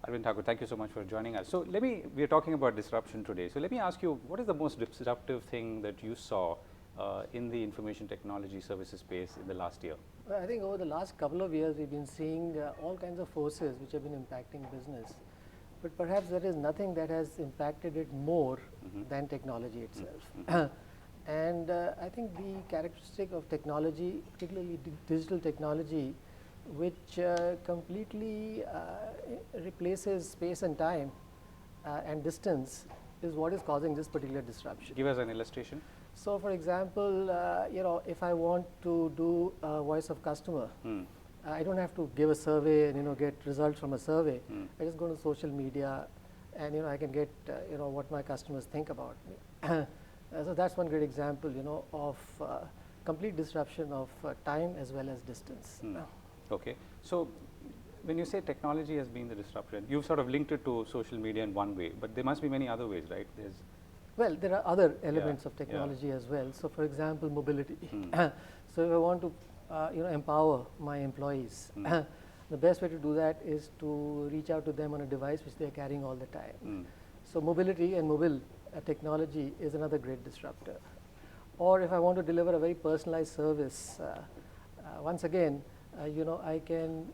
Arvind Thakur, thank you so much for joining us. So we are talking about disruption today. So let me ask you, what is the most disruptive thing that you saw in the information technology services space in the last year? Well, I think over the last couple of years, we've been seeing all kinds of forces which have been impacting business. But perhaps there is nothing that has impacted it more than technology itself. And I think the characteristic of technology, particularly digital technology, which completely replaces space and time and distance, is what is causing this particular disruption. Give us an illustration. So, for example, if I want to do a voice of customer, I don't have to give a survey and get results from a survey. I just go to social media, and I can get what my customers think about me. So that's one great example, of complete disruption of time as well as distance. Okay. So when you say technology has been the disruption, you've sort of linked it to social media in one way, but there must be many other ways, right? Well, there are other elements of technology as well. So, for example, mobility. So, if I want to, empower my employees, the best way to do that is to reach out to them on a device which they are carrying all the time. So, mobility and mobile technology is another great disruptor. Or if I want to deliver a very personalized service, once again, I can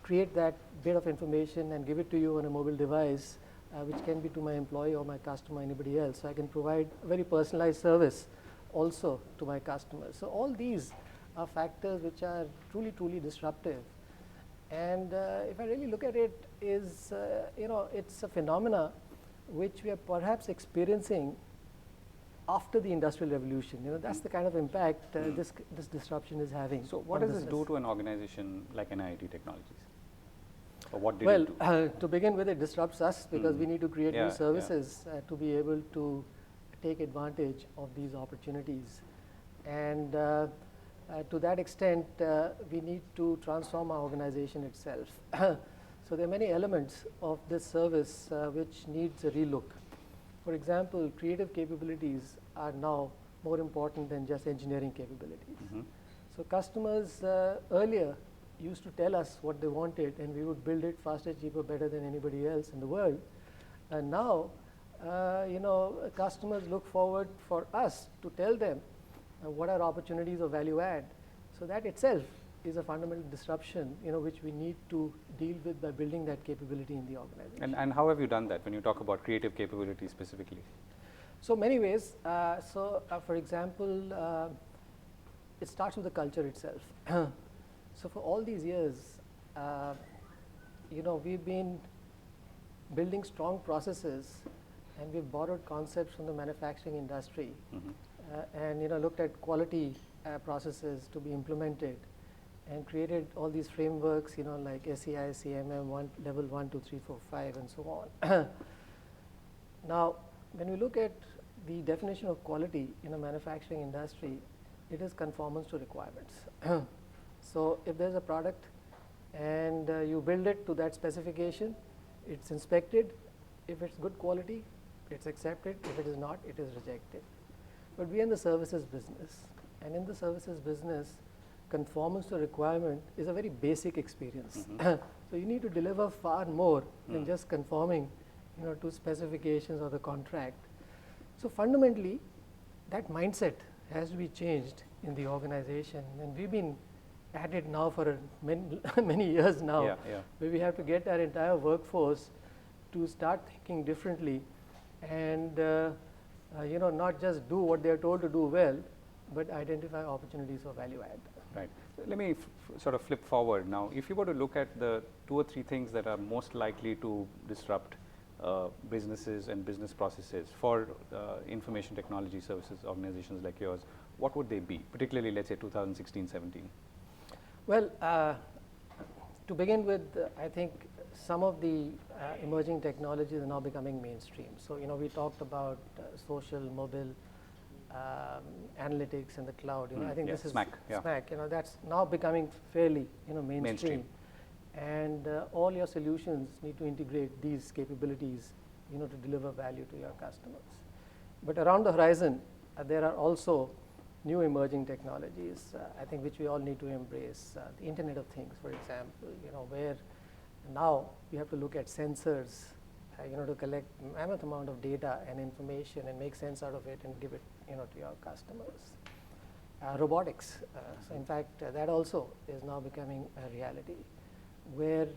create that bit of information and give it to you on a mobile device, which can be to my employee or my customer, anybody else. So I can provide a very personalized service also to my customers. So all these are factors which are truly, truly disruptive. And if I really look at it, it's a phenomena which we are perhaps experiencing after the Industrial Revolution. That's the kind of impact this disruption is having. So what does this do to an organization like NIIT Technologies? Or what did it do? To begin with, it disrupts us because we need to create new services to be able to take advantage of these opportunities. And to that extent, we need to transform our organization itself. So there are many elements of this service which needs a relook. For example, creative capabilities are now more important than just engineering capabilities. So customers earlier used to tell us what they wanted, and we would build it faster, cheaper, better than anybody else in the world. And now, customers look forward for us to tell them what are opportunities of value add. So that itself is a fundamental disruption, which we need to deal with by building that capability in the organization. And how have you done that when you talk about creative capabilities specifically? So many ways. For example, it starts with the culture itself. So for all these years, we've been building strong processes, and we've borrowed concepts from the manufacturing industry, and looked at quality processes to be implemented, and created all these frameworks, like SEI, CMM, level 1, 2, 3, 4, 5, and so on. Now, when we look at the definition of quality in a manufacturing industry, it is conformance to requirements. So if there's a product and you build it to that specification, it's inspected. If it's good quality, it's accepted. If it is not, it is rejected. But we are in the services business, and in the services business, conformance to requirement is a very basic experience. So you need to deliver far more than just conforming to specifications or the contract. So fundamentally, that mindset has to be changed in the organization, and we've been at it now for many years now, where we have to get our entire workforce to start thinking differently, and not just do what they are told to do well, but identify opportunities for value add. Right. Let me sort of flip forward now. If you were to look at the 2 or 3 things that are most likely to disrupt businesses and business processes for information technology services organizations like yours, what would they be, particularly let's say 2016-17? Well, to begin with, I think some of the emerging technologies are now becoming mainstream. So, we talked about social, mobile, analytics and the cloud. I think this is SMAC. That's now becoming fairly, mainstream. And all your solutions need to integrate these capabilities, to deliver value to your customers. But around the horizon, there are also new emerging technologies, I think, which we all need to embrace. The Internet of Things, for example, where Now we have to look at sensors, to collect mammoth amount of data and information and make sense out of it and give it, to your customers. Robotics. So in fact, that also is now becoming a reality, where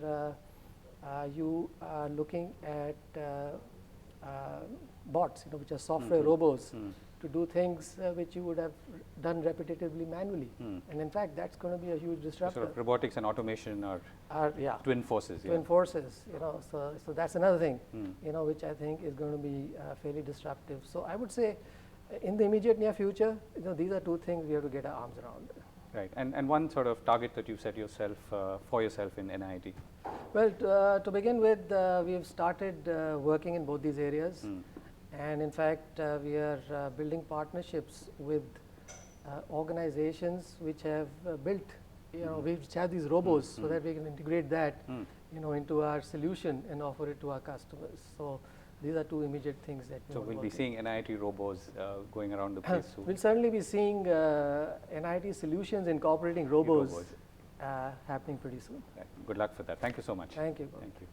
you are looking at bots, which are software robots, to do things which you would have done repetitively manually. And in fact, that's going to be a huge disruptor. Sort of robotics and automation are twin forces. Twin forces, so that's another thing, which I think is going to be fairly disruptive. So I would say in the immediate near future, these are two things we have to get our arms around. Right, and one sort of target that you've set yourself for yourself in NIIT? Well, to begin with, we have started working in both these areas. And in fact, we are building partnerships with organizations which have built, which have these robots, so that we can integrate that, into our solution and offer it to our customers. So these are two immediate things that we So we'll be seeing NIIT robots going around the place soon. We'll certainly be seeing NIIT solutions incorporating robots happening pretty soon. Right. Good luck for that. Thank you so much. Thank you. Thank you.